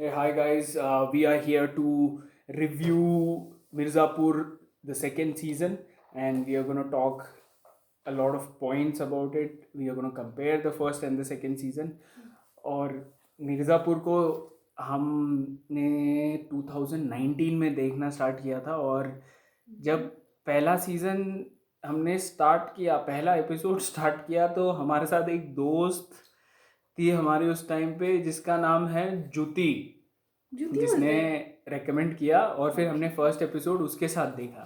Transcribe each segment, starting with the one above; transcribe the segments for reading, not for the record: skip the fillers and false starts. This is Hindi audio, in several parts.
Hey, hi guys. We are here to review Mirzapur, the second season, and we are going to talk a lot of points about it. We are going to compare the first and the second season. और मिर्ज़ापुर को हमने 2019 में देखना स्टार्ट किया था, और जब पहला सीज़न हमने स्टार्ट किया, पहला एपिसोड स्टार्ट किया, तो हमारे साथ एक दोस्त थी हमारी उस टाइम पे, जिसका नाम है ज्योति, ज्योति जिसने रेकमेंड किया, और फिर हमने फर्स्ट एपिसोड उसके साथ देखा.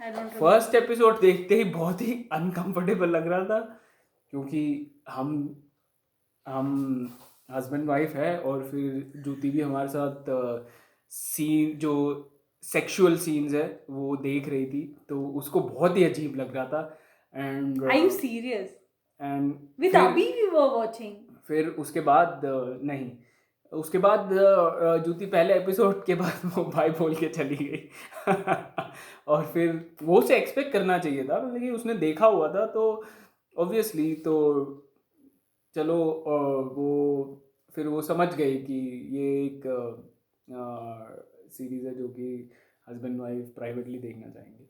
आई डोंट फर्स्ट एपिसोड देखते ही बहुत ही अनकंफर्टेबल लग रहा था, क्योंकि हम हस्बैंड वाइफ है, और फिर ज्योति भी हमारे साथ सीन जो सेक्सुअल सीन्स है वो देख रही थी, तो उसको बहुत ही अजीब लग रहा था. And are you serious? And with अभी वी वर वाचिंग. फिर उसके बाद नहीं, उसके बाद ज्योति पहले एपिसोड के बाद वो बाय बोल के चली गई. और फिर वो उसे एक्सपेक्ट करना चाहिए था, मतलब कि उसने देखा हुआ था, तो ऑब्वियसली तो चलो वो फिर वो समझ गई कि ये एक सीरीज़ है जो कि हस्बैंड वाइफ प्राइवेटली देखना चाहेंगे.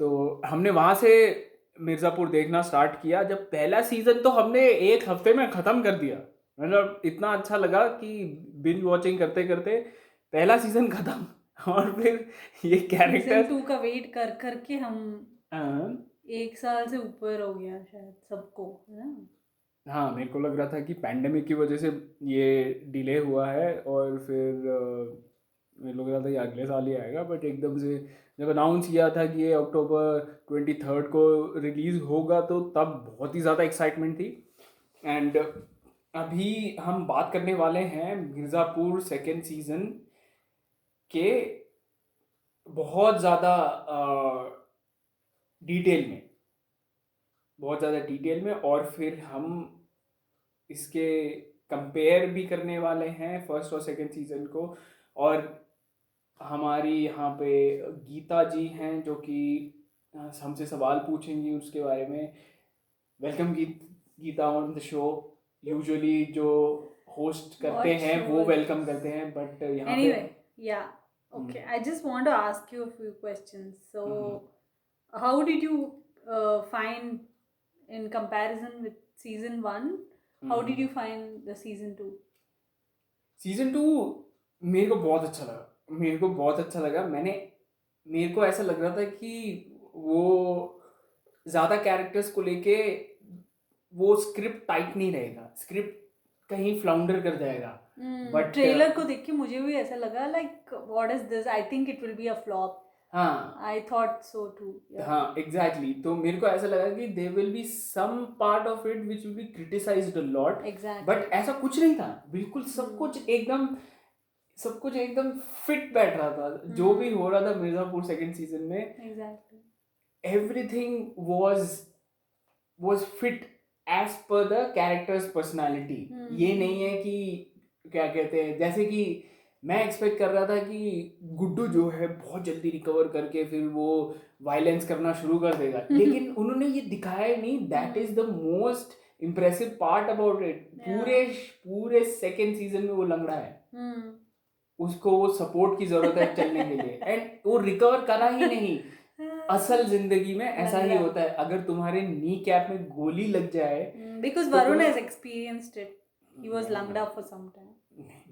तो हमने वहाँ से मिर्ज़ापुर देखना स्टार्ट किया. जब पहला सीज़न तो हमने एक हफ्ते में ख़त्म कर दिया, मतलब इतना अच्छा लगा कि बिंज वॉचिंग करते करते पहला सीज़न ख़त्म. और फिर ये कैरेक्टर सीजन 2 का वेट कर करके हम एक साल से ऊपर हो गया शायद सबको, है ना? हाँ, मेरे को लग रहा था कि पैंडेमिक की वजह से ये डिले हुआ है, और फिर मेरे को लग रहा था ये अगले साल ही आएगा, बट एकदम से जब अनाउंस किया था कि ये अक्टूबर 23 को रिलीज़ होगा, तो तब बहुत ही ज़्यादा एक्साइटमेंट थी. एंड अभी हम बात करने वाले हैं मिर्ज़ापुर सेकेंड सीज़न के बहुत ज़्यादा डिटेल में, और फिर हम इसके कंपेयर भी करने वाले हैं फर्स्ट और सेकंड सीज़न को. और हमारी यहाँ पे गीता जी हैं जो कि हमसे सवाल पूछेंगी उसके बारे में. Welcome Geeta on the show. Usually जो होस्ट करते What हैं show वो is वेलकम this? करते हैं, बट यहाँ पे Anyway, yeah. Okay, I just want to ask you a few questions. So, how did you find, in comparison with season 1, how did you find the season 2? Season 2 मेरे को बहुत अच्छा लगा. मेरे को ऐसा लग रहा था कि वो ज़्यादा कैरेक्टर्स को लेके वो स्क्रिप्ट टाइट नहीं रहेगा, स्क्रिप्ट कहीं फ्लाउंडर कर जाएगा. बट ट्रेलर को देख के मुझे भी ऐसा लगा, like what is this, I think it will be a flop. हाँ, आई थॉट सो टू. हाँ, एग्जैक्टली. तो मेरे को ऐसा लगा कि there will be some part of it which will be criticised a lot, exactly. But ऐसा कुछ नहीं था. बिल्कुल सब कुछ एकदम फिट बैठ रहा था. जो भी हो रहा था मिर्जापुर सेकंड सीजन में, exactly. Everything was fit as per the character's personality. ये नहीं है कि क्या कहते हैं, जैसे कि मैं एक्सपेक्ट कर रहा था कि गुड्डू जो है बहुत जल्दी रिकवर करके फिर वो वायलेंस करना शुरू कर देगा, लेकिन उन्होंने ये दिखाया ही नहीं. That is the most impressive part about it. पूरे सेकेंड सीजन में वो लंगड़ा है. उसको वो सपोर्ट की जरूरत है चलने के लिए, एंड वो रिकवर करा ही नहीं. असल जिंदगी में ऐसा ही होता है, अगर तुम्हारे नी कैप में गोली लग जाए. Because Varun has experienced it. He was lunged up for some time.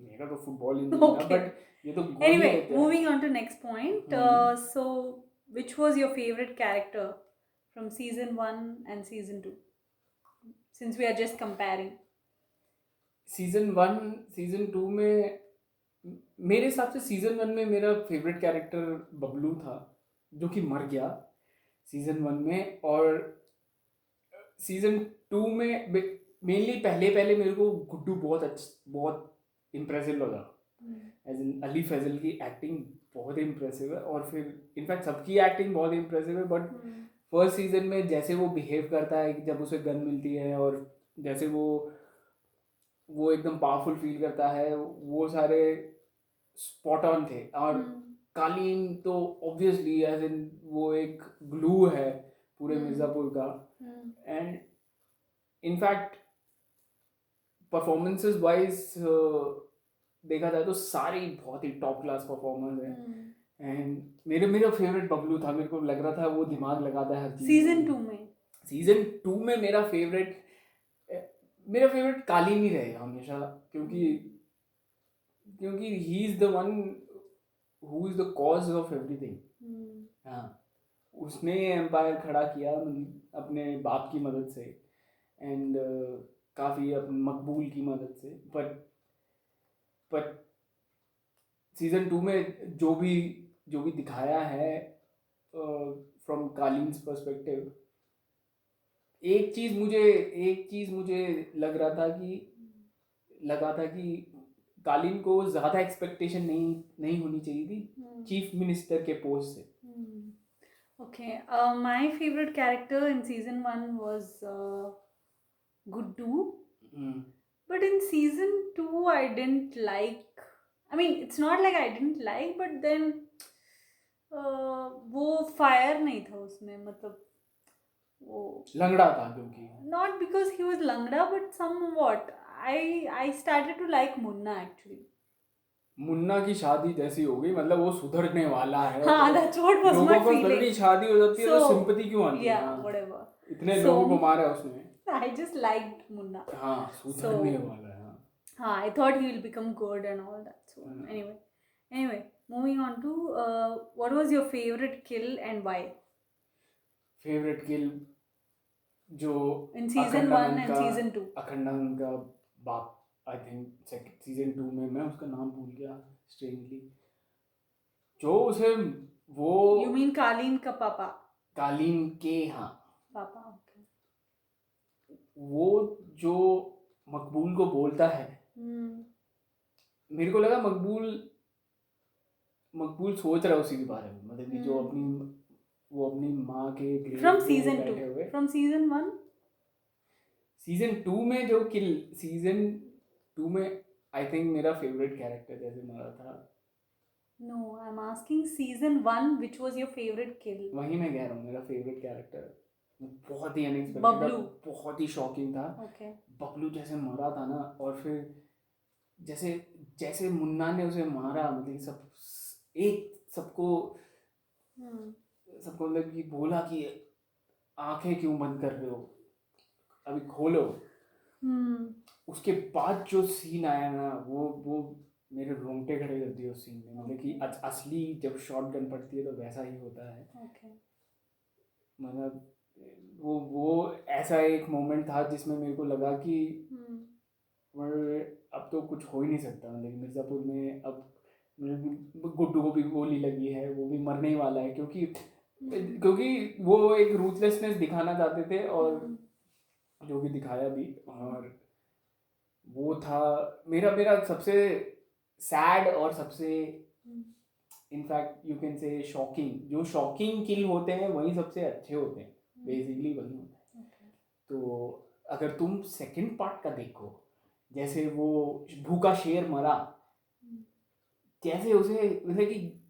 मेरा तो फुटबॉल ही नहीं था, बट ये तो गोली Anyway, लेते हैं. moving on to next point. So, which was your favorite character from season 1 and season 2? Since we are just comparing. Season 1 season 2 में मेरे हिसाब से सीजन 1 में मेरा फेवरेट कैरेक्टर बबलू था, जो कि मर गया सीजन 1 में. और सीजन 2 में मेनली पहले मेरे को गुड्डू बहुत इम्प्रेसिव लगा. एज इन अली फैजल की एक्टिंग बहुत ही इम्प्रेसिव है, और फिर इनफैक्ट सबकी एक्टिंग बहुत ही इम्प्रेसिव है. बट फर्स्ट सीजन में जैसे वो बिहेव करता है जब उसे गन मिलती है, और जैसे वो एकदम पावरफुल फील करता है, वो सारे स्पॉट ऑन थे. और कालीन तो ऑब्वियसली एज इन वो एक ग्लू है पूरे मिर्ज़ापुर का. एंड इनफैक्ट परफॉर्मेंसेस वाइज देखा जाए तो सारे ही बहुत ही टॉप क्लास परफॉर्मर्स हैं। Hmm. एंड मेरा फेवरेट बबलू था, मेरे को लग रहा था वो दिमाग लगाता है हर चीज सीजन में। 2 में सीजन 2 में मेरा फेवरेट कालीन ही रहेगा हमेशा, क्योंकि क्योंकि he is the one who is the cause of everything. Hmm. हाँ, उसने एम्पायर खड़ा किया अपने बाप की मदद से, एंड काफ़ी अपने मकबूल की मदद से। बट सीजन 2 में जो भी दिखाया है फ्रॉम कालीन्स पर्सपेक्टिव, एक चीज़ मुझे लगा था कि कालीन को ज़्यादा एक्सपेक्टेशन नहीं होनी चाहिए थी चीफ मिनिस्टर के पोस्ट से। Okay, my favorite character in season 1 was Guddu, hmm, but in season 2 I didn't like. I mean, it's not like I didn't like, but then वो फायर नहीं था उसमें, मतलब वो लंगड़ा था क्योंकि not because he was langda, but somewhat I started to like Munna actually. Munna की शादी जैसी हो गई, मतलब वो सुधरने वाला है हाँ, तो that's what was my लोगों को feeling. जल्दी शादी हो जाती है तो So सिंपैथी क्यों आती है? yeah, हाँ, whatever. इतने So लोगों को मारा उसने। I just liked Munna. हाँ, सुधरने वाला है। हाँ, I thought he will become good and all that. So anyway, moving on to what was your favorite kill and why favourite kill जो in season 1 अखंडानंद and का season 2? अखंडानंद का बाप, आई थिंक सीजन 2 में, मैं उसका नाम भूल गया स्ट्रेंजली, जो उसे वो You mean Kaleen ka papa? कालीन के, हाँ, Papa, okay. वो जो मकबूल को बोलता है, मेरे को लगा मकबूल सोच रहा है उसी के बारे में, मतलब कि जो वो अपनी माँ के ग्रेव From पे season बैठे 2. हुए। From season 1? सीजन 2 में जो किल, सीजन 2 में आई थिंक मेरा फेवरेट कैरेक्टर जैसे मरा था। No, I'm asking season 1, which was your favorite kill? वही मैं कह रहा हूँ, मेरा फेवरेट कैरेक्टर बहुत ही अनएक्सपेक्टेड था, बबलू। बहुत ही शॉकिंग था। Okay. बबलू जैसे मरा था ना, और फिर जैसे जैसे मुन्ना ने उसे मारा, मतलब सबको मतलब कि बोला कि आंखें क्यों बंद कर रहे हो, अभी खोलो। उसके बाद जो सीन आया ना, वो मेरे रोंगटे खड़े कर दिए उस सीन में, मतलब कि असली जब शॉट गन पड़ती है तो वैसा ही होता है। Okay. मतलब वो ऐसा एक मोमेंट था जिसमें मेरे को लगा कि अब तो कुछ हो ही नहीं सकता, मतलब कि मिर्ज़ापुर में अब मतलब गुड्डू को भी गोली लगी है, वो भी मरने ही वाला है, क्योंकि वो एक रूथलेसनेस दिखाना चाहते थे, और जो कि दिखाया भी। और वो था मेरा सबसे सैड और सबसे in fact you can say shocking, जो शॉकिंग किल होते हैं वही सबसे अच्छे होते हैं, बेसिकली वही होता है। तो अगर तुम सेकंड पार्ट का देखो, जैसे वो भूखा शेर मरा, कैसे उसे, मतलब कि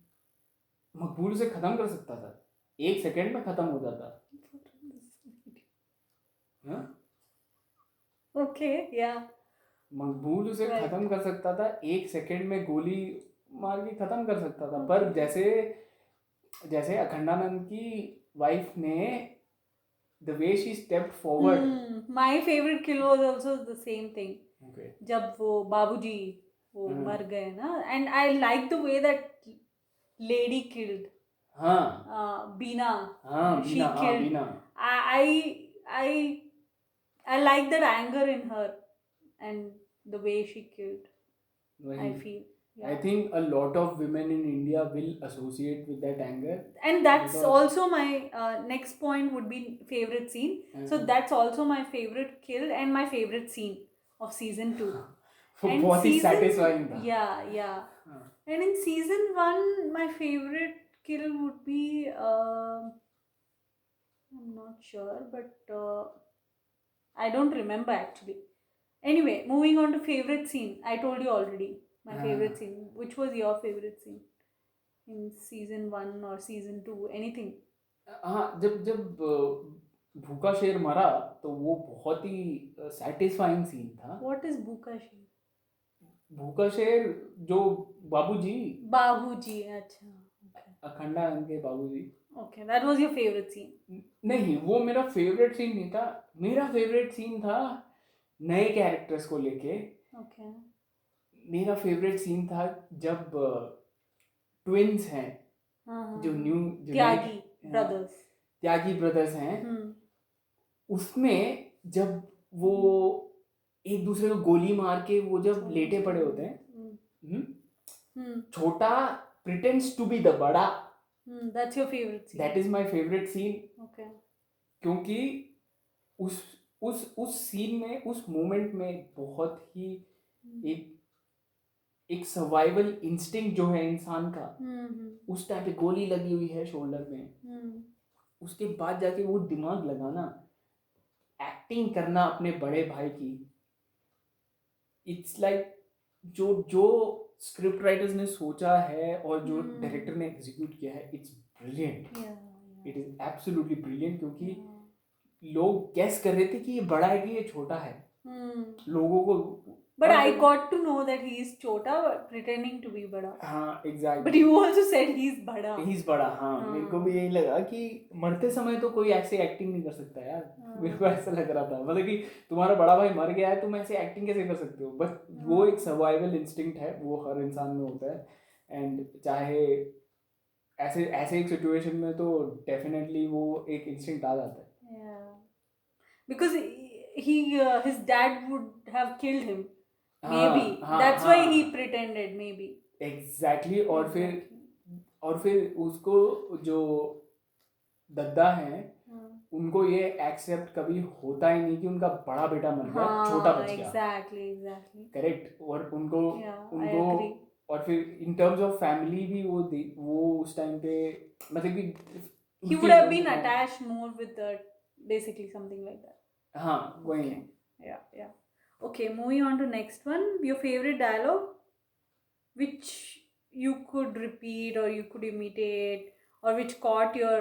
मकबूल उसे खत्म कर सकता था, 1 सेकंड में खत्म हो जाता। हाँ, Okay, yeah. मकबूल उसे Right. खत्म कर सकता था, 1 सेकंड में गोली मार के खत्म कर सकता था। पर जैसे अखंडानंद की वाइफ ने, the way she stepped forward. My favorite kill was also the same thing. Okay. जब वो बाबूजी वो मर गए ना, and I like the way that lady killed. हाँ, बीना. She Bina, killed. Bina. I like that anger in her and the way she killed. I feel. I think a lot of women in India will associate with that anger. And that's because- also my next point would be favorite scene. So that's also my favorite kill and my favorite scene of season 2. वो And बहुत ही satisfying था। Yeah. And in season 1, my favorite kill would be I'm not sure, but I don't remember actually. Anyway, moving on to favorite scene. I told you already my favorite scene. Which was your favorite scene in season 1 or season 2? Anything? हाँ, जब भूखा शेर मरा तो वो बहुत ही सेटिस्फाइंग सीन था। What is Bhuka Sheer? भूखा शेर जो बाबूजी, बाबूजी, अच्छा, अखंडा के बाबूजी। okay, that was your favorite scene. नहीं, वो मेरा फेवरेट सीन नहीं था। मेरा फेवरेट सीन था नए कैरेक्टर्स को लेके। Okay. मेरा फेवरेट सीन था जब ट्विंस हैं, जो त्यागी ब्रदर्स, त्यागी ब्रदर्स हैं, उसमें जब वो एक दूसरे को गोली मार के वो जब लेटे पड़े होते हैं, छोटा प्रिटेंड्स टू बी द बड़ा। That's your favorite scene. That is my favourite scene, Okay. क्योंकि उस सीन में, उस मोमेंट में बहुत ही एक सर्वाइवल इंस्टिंक्ट जो है इंसान का, उस टाइम पे गोली लगी हुई है शोल्डर में, उसके बाद जाके वो दिमाग लगाना, एक्टिंग करना अपने बड़े भाई की, इट्स लाइक जो स्क्रिप्ट राइटर्स ने सोचा है और जो डायरेक्टर ने एग्जीक्यूट किया है, it's brilliant, it is absolutely brilliant. क्योंकि लोग गेस कर रहे थे कि ये बड़ा है कि ये छोटा है, लोगों को, but I got to know that he is chota pretending to be bada. हाँ exactly, but you also said he's bada. हाँ, मेरे को भी यही लगा कि मरते समय तो कोई ऐसे एक्टिंग नहीं कर सकता यार, मेरे को ऐसा लग रहा था, मतलब कि तुम्हारा बड़ा भाई मर गया है, तुम ऐसे एक्टिंग कैसे कर सकते हो, बट वो एक सर्वाइवल इंस्टिंक्ट है, वो हर इंसान में होता है, एंड चाहे ऐसे एक सिचुएशन में तो डेफिनेटली वो एक इंस्टिंक्ट आ जाता है। because his dad would have killed him, maybe that's why he pretended, maybe exactly। और फिर उसको जो दद्दा हैं, उनको ये एक्सेप्ट कभी होता ही नहीं कि उनका बड़ा बेटा मर गया, छोटा बच गया। Exactly correct. और उनको और फिर इन टर्म्स ऑफ फैमिली भी वो उस टाइम पे, मतलब कि he would have been attached more with that, basically something like that. हाँ वही। Yeah. Okay, moving on to next one. Your favorite dialogue, which you could repeat or you could imitate, or which caught your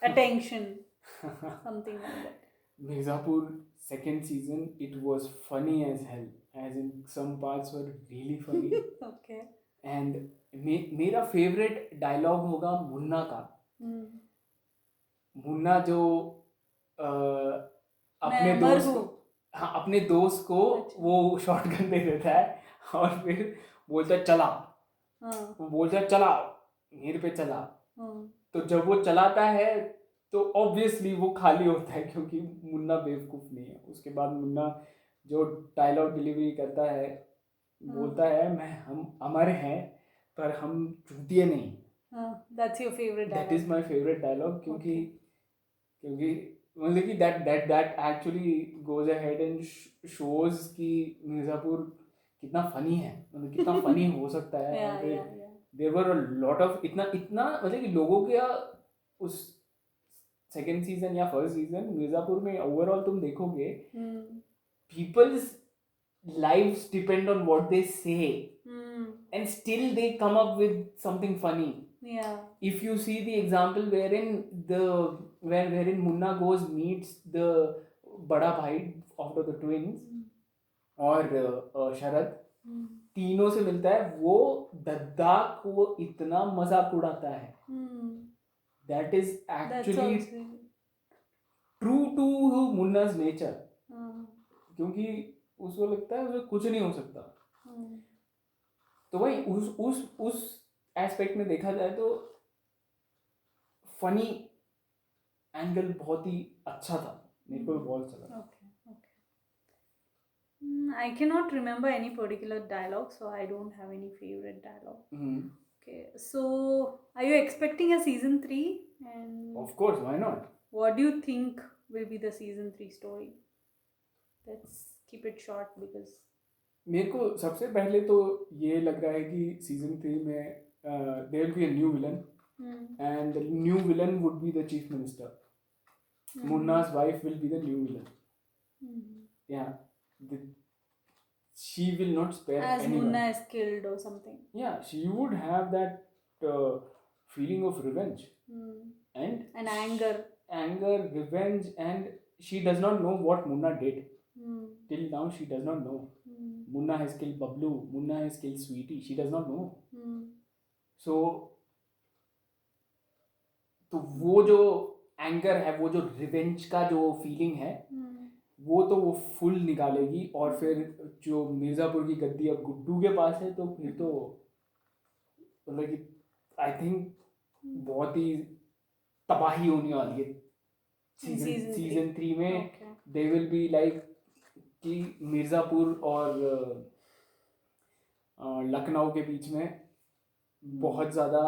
attention, something like that. Mirzapur second season, it was funny as hell, as in some parts were really funny. Okay. And मेरा फेवरेट डायलॉग होगा मुन्ना का। मुन्ना जो अपने दोस्त को वो शॉटगन दे देता है और फिर बोलता है चला, वो बोलता है चला मेरे पे चला, तो जब वो चलाता है तो ऑब्वियसली वो खाली होता है, क्योंकि मुन्ना बेवकूफ़ नहीं है। उसके बाद मुन्ना जो डायलॉग डिलीवरी करता है, बोलता है हम अमर हैं पर हम चूतिए नहीं। That's your favorite dialogue. That is my favorite dialogue, क्योंकि मतलब कि that actually goes ahead and shows कि मिर्ज़ापुर कितना फनी है, मतलब कितना फनी हो सकता है। There were a lot of इतना मतलब कि लोगों के उस सेकेंड सीजन या फर्स्ट सीजन मिर्ज़ापुर में ओवरऑल तुम देखोगे, people's lives depend on what they say, and still they come up with something funny. If you see the example wherein Munna goes meets the bada bhai of the twins और शरद, तीनों से मिलता है, वो दद्दा को इतना मजाक उड़ाता है। That is actually true to Munna's nature, क्योंकि उसको लगता है उसे कुछ नहीं हो सकता। तो वही उस एस्पेक्ट में देखा जाए तो फनी एंगल बहुत ही अच्छा था, मेरे को बहुत अच्छा लगा। I cannot remember any particular dialogue, so I don't have any favorite dialogue. Okay, so are you expecting a season 3? And of course, why not? What do you think will be the season 3 story? Let's keep it short because मेरे को सबसे पहले तो ये लग रहा है कि सीजन 3 में there will be a new villain, and the new villain would be the chief minister. Munna's wife will be the new villain. Yeah, she will not spare as anyone. Munna is killed or something. Yeah, she would have that feeling of revenge and anger, revenge, and she does not know what Munna did. Till now she does not know. Munna has killed Bablu, Munna has killed Sweetie, she does not know. So तो वो जो एंगर है, वो जो रिवेंज का जो फीलिंग है, वो तो वो फुल निकालेगी. और फिर जो मिर्ज़ापुर की गद्दी अब गुड्डू के पास है, तो फिर तो मतलब कि आई थिंक बहुत ही तबाही होने वाली है सीजन 3 में. दे विल बी लाइक कि मिर्ज़ापुर और लखनऊ के बीच में बहुत ज़्यादा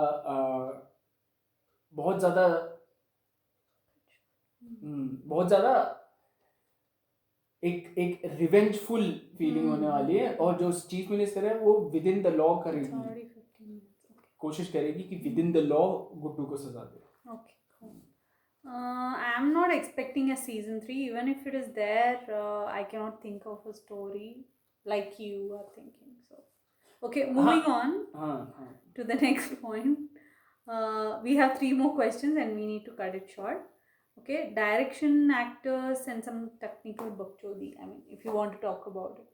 एक रिवेंजफुल फीलिंग होने वाली है. और जो चीफ मिनिस्टर है वो विद इन द लॉ करेगी, कोशिश करेगी कि with in the law Guddu को सजा दे. I am not expecting a season 3. Even if it is there, I cannot think of a story like you are thinking. So, okay, moving on to the next point. We have 3 more questions and we need to cut it short. Okay, direction, actors and some technical bakchodi. I mean, if you want to talk about it.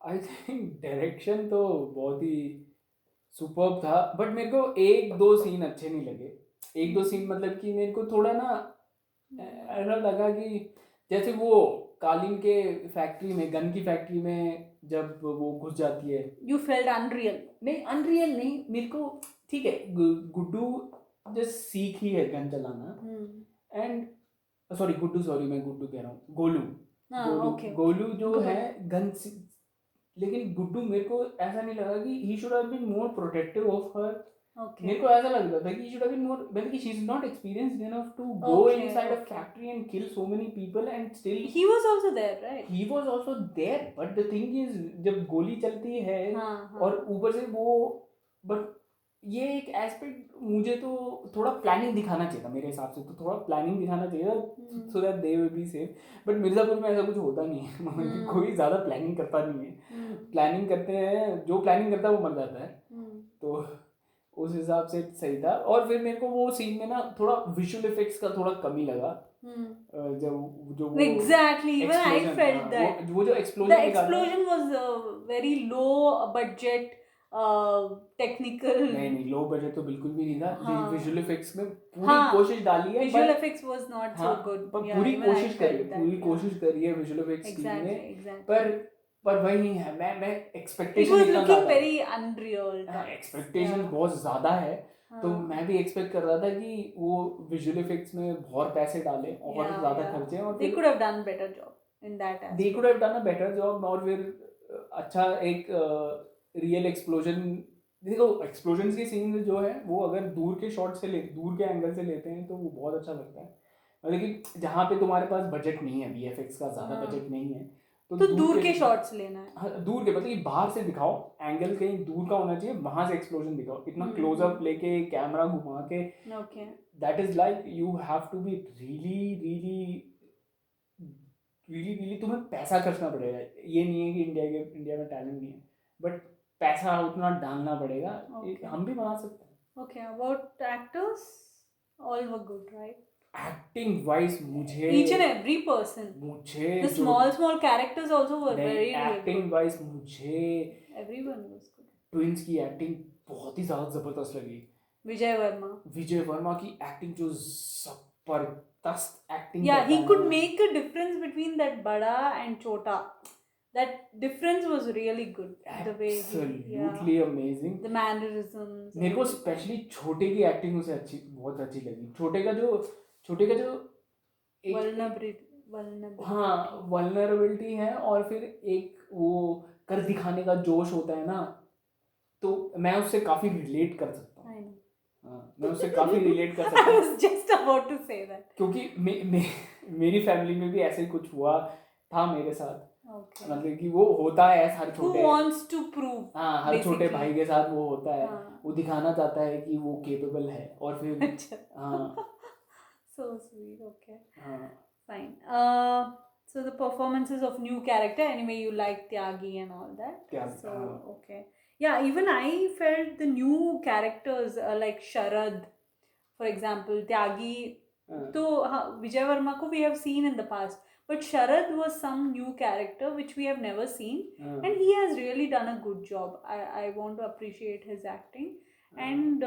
I think direction तो बहुत ही सुपर्ब था, बट मेरे को 1-2 सीन अच्छे नहीं लगे. 1-2 सीन मतलब कि मेरे को थोड़ा ना ऐसा लगा कि जैसे वो कालीन के फैक्ट्री में, गन की फैक्ट्री में जब वो घुस जाती है. You felt unreal? नहीं, अनरियल नहीं. मेरे को ठीक है, गुड्डू जस्ट सीख ही है गन चलाना. एंड सॉरी मैं गुड्डू कह रहा हूँ, गोलू जो है गन. लेकिन गुड्डू मेरे को ऐसा नहीं लगा कि he should have been more protective of her. मेरे को ऐसा लग रहा था कि he should have been more, मतलब कि she is not experienced enough to go inside a factory and kill so many people and still. He was also there, right? He was also there, but the thing is जब गोली चलती है और ऊपर से वो, but ये एक एस्पेक्ट मुझे तो थोड़ा प्लानिंग दिखाना चाहिए था. मेरे हिसाब से तो थोड़ा प्लानिंग दिखाना चाहिए so that they will be safe. But Mirzapur में ऐसा कुछ होता नहीं है. मतलब कोई ज़्यादा प्लानिंग करता नहीं है. प्लानिंग करते हैं, जो प्लानिंग करता है वो मर जाता है. तो उस हिसाब से सही था. और फिर मेरे को वो सीन में ना थोड़ा विजुअल इफेक्ट्स का थोड़ा कमी लगा. जब जो वो exactly, even I felt that वो जो the explosion was very low budget, technical. नहीं, लो बजट तो बिल्कुल भी नहीं था. विजुअल इफेक्ट्स में पूरी कोशिश डाली है. Visual effects was not so good. पूरी कोशिश करी है विजुअल इफेक्ट्स में. पर वही है, मैं expectation It was looking very unreal. Expectation बहुत ज़्यादा है. तो मैं भी एक्सपेक्ट कर रहा था कि वो विजुअल इफेक्ट्स में बहुत पैसे डालें और ज़्यादा खर्चे. और they could have done better job in that aspect. They could have done a better job. और फिर अच्छा एक रियल एक्सप्लोजन. देखो, एक्सप्लोजन के सीन जो है वो अगर दूर के शॉट से दूर के एंगल से लेते हैं तो वो बहुत अच्छा लगता है. लेकिन जहाँ पे तुम्हारे पास बजट नहीं है, VFX का ज़्यादा बजट नहीं है, तो दूर के शॉट्स लेना है. हाँ, दूर के मतलब कि बाहर से दिखाओ, एंगल कहीं दूर का होना चाहिए, वहां से एक्सप्लोजन दिखाओ. इतना क्लोजअप लेके कैमरा घुमा के, that is like you have to be really तुम्हें पैसा खर्चना पड़ेगा. ये नहीं है कि इंडिया में टैलेंट नहीं है, बट पैसा उतना डालना पड़ेगा. हम भी बना सकते हैं. Okay, about actors, all were good, right? Acting wise मुझे each and every person, मुझे the small characters also were very acting wise मुझे everyone was good. ट्विंस की एक्टिंग बहुत ही ज़्यादा ज़बरदस्त लगी. विजय वर्मा की एक्टिंग जो ज़बरदस्त acting. Yeah, he could make a difference between that बड़ा and छोटा. That difference was really good. The way absolutely amazing. The mannerisms. मेरे को स्पेशली छोटे की एक्टिंग उसे बहुत अच्छी लगी. छोटे का जो वल्नरेबिलिटी है और फिर एक वो कर दिखाने का जोश होता है ना, तो मैं उससे काफी रिलेट कर सकता हूँ. मैं उससे काफी रिलेट कर सकता हूँ. I was just about to say that. क्योंकि मेरी फैमिली में भी ऐसे कुछ हुआ था मेरे साथ. मतलब कि वो होता है हर छोटे, who wants to prove, हाँ, हर छोटे भाई के साथ वो होता है. वो दिखाना चाहता है कि वो केपेबल है और फिर हाँ. So sweet. Okay. Fine. So the performances of new character, anyway, you like Tyagi and all that. So okay. Yeah, even I felt the new characters like Sharad, for example, Tyagi. तो हाँ, विजय वर्मा को we have seen in the past, but Sharad was some new character which we have never seen, and he has really done a good job. I want to appreciate his acting. And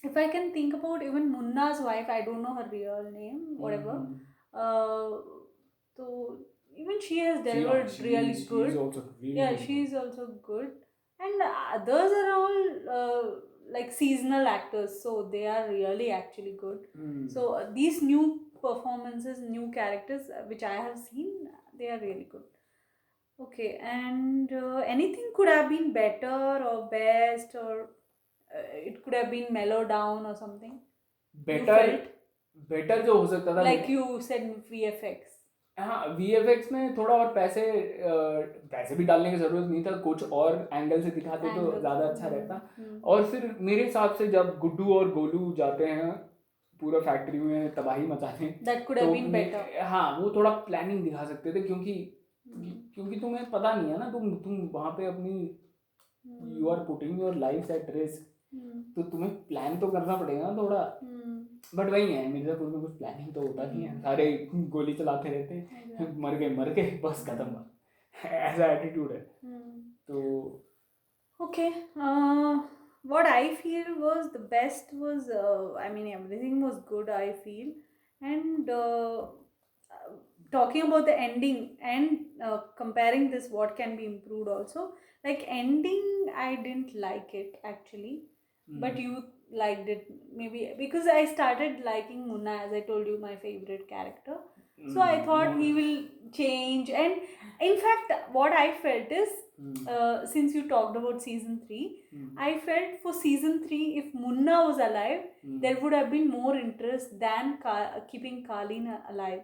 if I can think about even Munna's wife, I don't know her real name, whatever. So even she has delivered really good. She's also really Yeah, good. she's also good. And others are all like seasonal actors, so they are really actually good. So these new performances, new characters which I have seen, they are really good. Okay, and anything could have been better or best, or it could have been mellowed down or something. Better जो हो सकता था, Like you said, VFX. हाँ, VFX में थोड़ा और पैसे भी डालने की जरूरत नहीं था, कुछ और एंगल से दिखाते तो ज़्यादा अच्छा रहता। और फिर मेरे हिसाब से जब गुड्डू और गोलू जाते हैं पूरा फैक्ट्री में तबाही मचाते हैं, That could have been better. हाँ, वो थोड़ा प्लानिंग दिखा सकते थे, क्योंकि तुम्हें पता नहीं है ना, तुम वहाँ पे अपनी you are putting your life at risk, तो तुम्हें प्लान तो करना पड़ेगा ना थोड़ा। बट वही है, मिर्जापुर में कुछ प्लानिंग तो होता नहीं है, सारे गोली चलाते रहते हैं, मर गए बस खत्म, ऐसा एटीट्यूड है। तो okay, what I feel was the best was I mean everything was good, I feel. And talking about the ending and comparing this, what can be improved also, like ending I didn't like it actually. But you liked it, maybe because I started liking Munna, as I told you, my favorite character. So I thought he will change. And in fact, what I felt is, since you talked about season 3, I felt for season 3, if Munna was alive, there would have been more interest than keeping Kalin alive.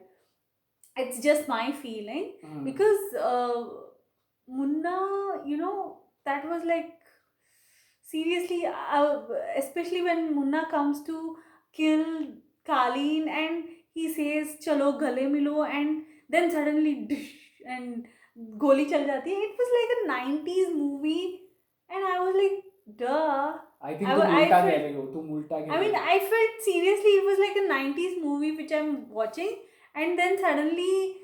It's just my feeling. Because Munna, that was like, seriously, especially when Munna comes to kill Kalin and he says chalo gale milo, and then suddenly dish and goli chal jati hai. It was like a 90s movie, and I was like, duh. I think तुम उल्टा कह रहे हो, I mean, I felt seriously it was like a 90s movie which I'm watching, and then suddenly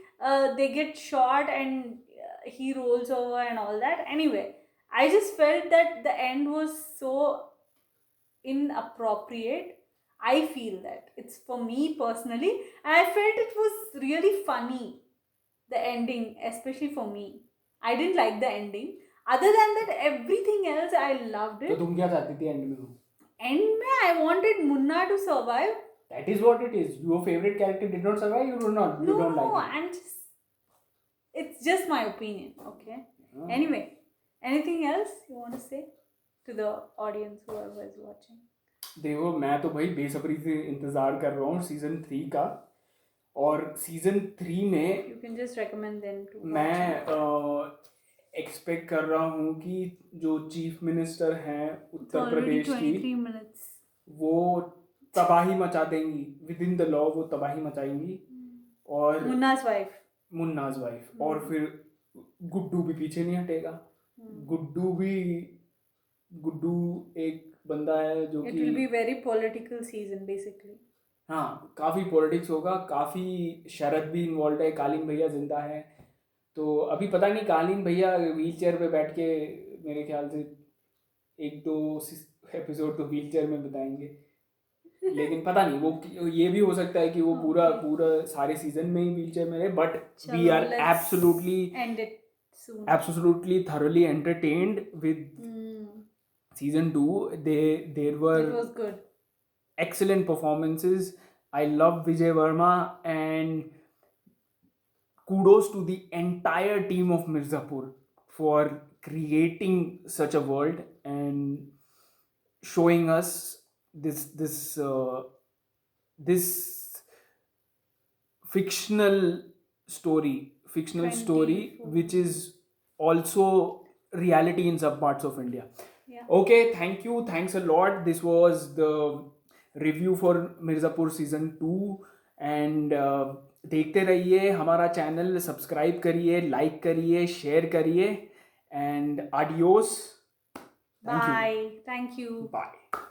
they get shot and he rolls over and all that. Anyway, I just felt that the end was so inappropriate. I feel that it's for me personally, and I felt it was really funny, the ending, especially for me. I didn't like the ending. Other than that, everything else I loved it. तो तुम क्या चाहती थी एंड में? End में I wanted Munna to survive. That is what it is. Your favorite character did not survive. You don't like it. I'm just. It's just my opinion, okay? Anyway, anything else you want to say to the audience, whoever is watching? देखो, मैं तो भाई बेसब्री से इंतजार कर रहा हूँ सीजन 3 का, और सीजन 3 में You can just recommend them to मैं एक्सपेक्ट कर रहा हूँ कि जो चीफ मिनिस्टर हैं उत्तर प्रदेश की, वो तबाही मचा देंगी विद इन द लॉ, वो तबाही मचाएंगी। और मुन्नाज वाइफ और फिर गुड्डू भी पीछे नहीं हटेगा। गुड्डू एक बंदा है जो कि, It will be very political season basically. हाँ, काफ़ी पॉलिटिक्स होगा, काफ़ी शरद भी इन्वॉल्व है, कालीन भैया जिंदा है, तो अभी पता नहीं कालीन भैया व्हील चेयर पे बैठ के मेरे ख्याल से 1-2 एपिसोड तो व्हील चेयर में बिताएंगे, लेकिन पता नहीं, वो ये भी हो सकता है कि वो पूरा सारे सीजन में ही व्हील चेयर में रहे। But we are absolutely thoroughly entertained with season 2. There were, it was good, excellent performances. I love Vijay Verma, and kudos to the entire team of Mirzapur for creating such a world and showing us this fictional story which is also reality in some parts of India. yeah. Okay, thanks a lot. This was the review for Mirzapur season 2, and देखते रहिए हमारा चैनल, सब्सक्राइब करिए, लाइक करिए, शेयर करिए, and adios. Bye. Thank you. Bye.